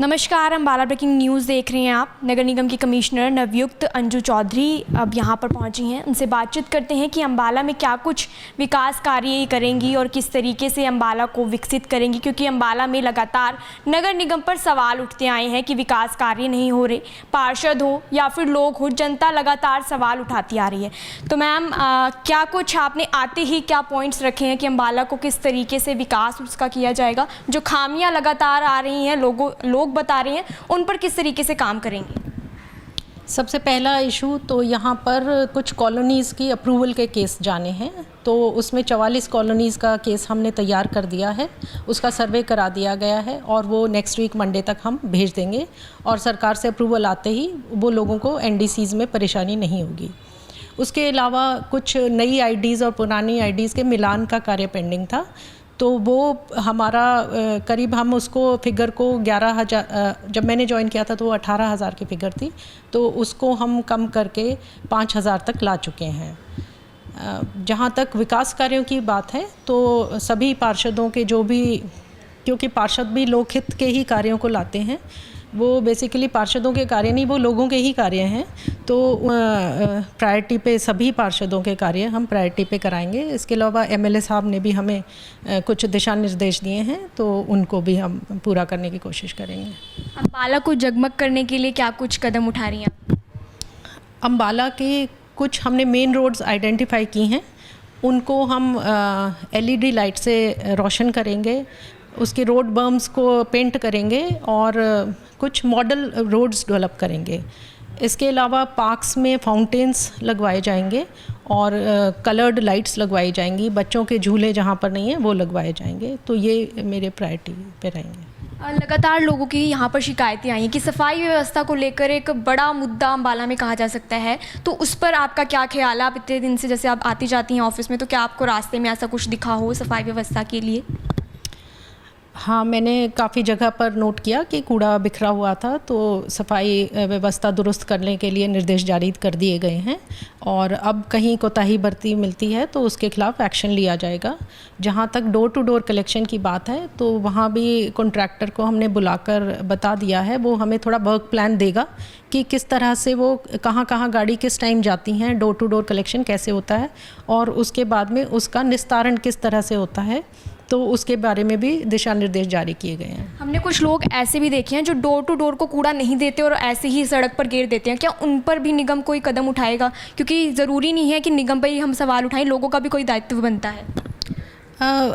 नमस्कार, Ambala breaking news देख रहे हैं आप। नगर निगम की कमिश्नर नवयुक्त अंजू चौधरी अब यहां पर पहुंची हैं। उनसे बातचीत करते हैं कि अम्बाला में क्या कुछ विकास कार्य करेंगी और किस तरीके से अम्बाला को विकसित करेंगी, क्योंकि अम्बाला में लगातार नगर निगम पर सवाल उठते आए हैं कि विकास कार्य नहीं हो रहे। पार्षद हो या फिर लोग हो, जनता लगातार सवाल उठाती आ रही है। तो मैम, क्या कुछ आपने आते ही क्या पॉइंट्स रखे हैं कि अम्बाला को किस तरीके से विकास उसका किया जाएगा? जो खामियाँ लगातार आ रही हैं, लोग बता रहे हैं, उन पर किस तरीके से काम करेंगे? सबसे पहला इशू तो यहाँ पर कुछ कॉलोनीज़ की अप्रूवल के केस जाने हैं, तो उसमें 44 कॉलोनीज़ का केस हमने तैयार कर दिया है, उसका सर्वे करा दिया गया है और वो नेक्स्ट वीक मंडे तक हम भेज देंगे और सरकार से अप्रूवल आते ही वो लोगों को एनडीसीज़ में परेशानी नहीं होगी। उसके अलावा कुछ नई आईडीज़ और पुरानी आईडीज़ के मिलान का कार्य पेंडिंग था, तो वो हमारा करीब हम उसको फिगर को 11,000, जब मैंने ज्वाइन किया था तो वो 18,000 की फ़िगर थी, तो उसको हम कम करके 5,000 तक ला चुके हैं। जहाँ तक विकास कार्यों की बात है तो सभी पार्षदों के जो भी, क्योंकि पार्षद भी लोकहित के ही कार्यों को लाते हैं, वो बेसिकली पार्षदों के कार्य नहीं, वो लोगों के ही कार्य हैं, तो प्रायोरिटी पे सभी पार्षदों के कार्य हम प्रायोरिटी पे कराएंगे। इसके अलावा एमएलए साहब ने भी हमें कुछ दिशा निर्देश दिए हैं, तो उनको भी हम पूरा करने की कोशिश करेंगे। अम्बाला को जगमग करने के लिए क्या कुछ कदम उठा रही हैं? अम्बाला के कुछ हमने मेन रोड्स आइडेंटिफाई की हैं, उनको हम एलईडी लाइट से रोशन करेंगे, उसके रोड बम्स को पेंट करेंगे और कुछ मॉडल रोड्स डेवलप करेंगे। इसके अलावा पार्क्स में फाउंटेन्स लगवाए जाएंगे और कलर्ड लाइट्स लगवाई जाएंगी, बच्चों के झूले जहाँ पर नहीं हैं वो लगवाए जाएंगे। तो ये मेरे प्रायोरिटी पे रहेंगे। लगातार लोगों की यहाँ पर शिकायतें आई हैं कि सफाई व्यवस्था को लेकर एक बड़ा मुद्दा अम्बाला में कहा जा सकता है, तो उस पर आपका क्या ख्याल है? आप इतने दिन से जैसे आप आती जाती हैं ऑफिस में, तो क्या आपको रास्ते में ऐसा कुछ दिखा हो सफाई व्यवस्था के लिए? हाँ, मैंने काफ़ी जगह पर नोट किया कि कूड़ा बिखरा हुआ था, तो सफाई व्यवस्था दुरुस्त करने के लिए निर्देश जारी कर दिए गए हैं और अब कहीं कोताही बरती मिलती है तो उसके खिलाफ एक्शन लिया जाएगा। जहाँ तक डोर टू डोर कलेक्शन की बात है तो वहाँ भी कॉन्ट्रैक्टर को हमने बुलाकर बता दिया है, वो हमें थोड़ा वर्क प्लान देगा कि किस तरह से वो कहाँ कहाँ गाड़ी किस टाइम जाती हैं, डोर टू डोर कलेक्शन कैसे होता है और उसके बाद में उसका निस्तारण किस तरह से होता है, तो उसके बारे में भी दिशा निर्देश जारी किए गए हैं। हमने कुछ लोग ऐसे भी देखे हैं जो डोर टू डोर को कूड़ा नहीं देते और ऐसे ही सड़क पर गिर देते हैं, क्या उन पर भी निगम कोई कदम उठाएगा? क्योंकि ज़रूरी नहीं है कि निगम पर ही हम सवाल उठाएं, लोगों का भी कोई दायित्व बनता है।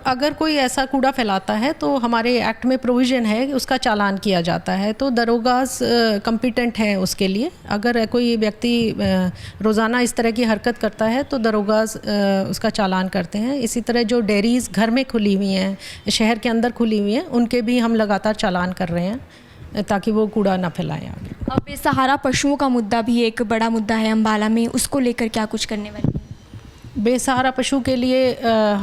अगर कोई ऐसा कूड़ा फैलाता है तो हमारे एक्ट में प्रोविज़न है कि उसका चालान किया जाता है, तो दरोगाज कम्पिटेंट हैं उसके लिए। अगर कोई व्यक्ति रोज़ाना इस तरह की हरकत करता है तो दरोगाज उसका चालान करते हैं। इसी तरह जो डेयरीज़ घर में खुली हुई हैं, शहर के अंदर खुली हुई हैं, उनके भी हम लगातार चालान कर रहे हैं ताकि वो कूड़ा ना फैलाएं आगे। अब बेसहारा पशुओं का मुद्दा भी एक बड़ा मुद्दा है अम्बाला में, उसको लेकर क्या कुछ करने वाले? बेसहारा पशु के लिए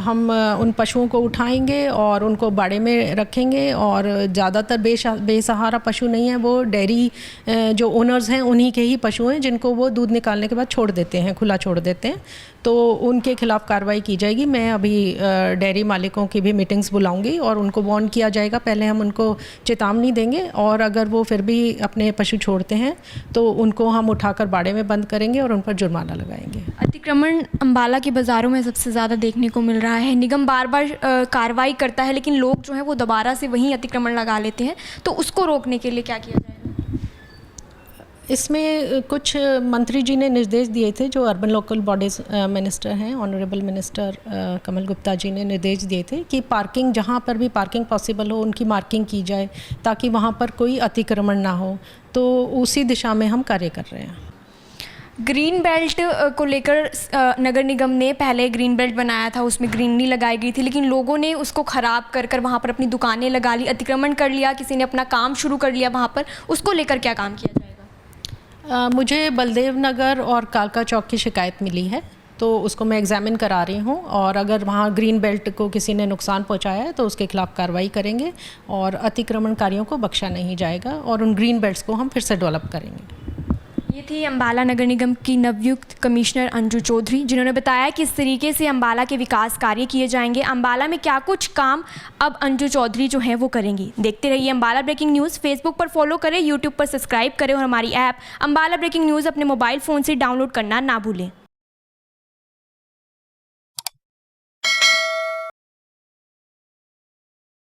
हम उन पशुओं को उठाएंगे और उनको बाड़े में रखेंगे और ज़्यादातर बेसहारा पशु नहीं हैं, वो डेयरी जो ओनर्स हैं उन्हीं के ही पशु हैं जिनको वो दूध निकालने के बाद छोड़ देते हैं, खुला छोड़ देते हैं, तो उनके खिलाफ़ कार्रवाई की जाएगी। मैं अभी डेयरी मालिकों की भी मीटिंग्स बुलाऊंगी और उनको वार्न किया जाएगा। पहले हम उनको चेतावनी देंगे और अगर वो फिर भी अपने पशु छोड़ते हैं तो उनको हम उठाकर बाड़े में बंद करेंगे और उन पर जुर्माना लगाएंगे। अतिक्रमण अम्बाला के बाज़ारों में सबसे ज़्यादा देखने को मिल रहा है। निगम बार बार कार्रवाई करता है लेकिन लोग जो हैं वो दोबारा से वहीं अतिक्रमण लगा लेते हैं, तो उसको रोकने के लिए क्या किया जाएगा? इसमें कुछ मंत्री जी ने निर्देश दिए थे, जो अर्बन लोकल बॉडीज़ मिनिस्टर हैं, ऑनरेबल मिनिस्टर कमल गुप्ता जी ने निर्देश दिए थे कि पार्किंग, जहाँ पर भी पार्किंग पॉसिबल हो उनकी मार्किंग की जाए ताकि वहाँ पर कोई अतिक्रमण ना हो, तो उसी दिशा में हम कार्य कर रहे हैं। ग्रीन बेल्ट को लेकर नगर निगम ने पहले ग्रीन बेल्ट बनाया था, उसमें ग्रीनरी लगाई गई थी, लेकिन लोगों ने उसको ख़राब कर वहाँ पर अपनी दुकानें लगा ली, अतिक्रमण कर लिया, किसी ने अपना काम शुरू कर लिया वहाँ पर। उसको लेकर क्या काम किया जाएगा? मुझे बलदेव नगर और कालका चौक की शिकायत मिली है, तो उसको मैं एग्जामिन करा रही हूँ और अगर वहाँ ग्रीन बेल्ट को किसी ने नुकसान पहुँचाया है तो उसके खिलाफ़ कार्रवाई करेंगे और अतिक्रमणकारियों को बख्शा नहीं जाएगा और उन ग्रीन बेल्ट्स को हम फिर से डेवलप करेंगे। ये थी अम्बाला नगर निगम की नवयुक्त कमिश्नर अंजू चौधरी, जिन्होंने बताया कि इस तरीके से अम्बाला के विकास कार्य किए जाएंगे। अम्बाला में क्या कुछ काम अब अंजू चौधरी जो हैं वो करेंगी। देखते रहिए अम्बाला ब्रेकिंग न्यूज़। फेसबुक पर फॉलो करें, यूट्यूब पर सब्सक्राइब करें और हमारी ऐप अम्बाला ब्रेकिंग न्यूज़ अपने मोबाइल फ़ोन से डाउनलोड करना ना भूलें।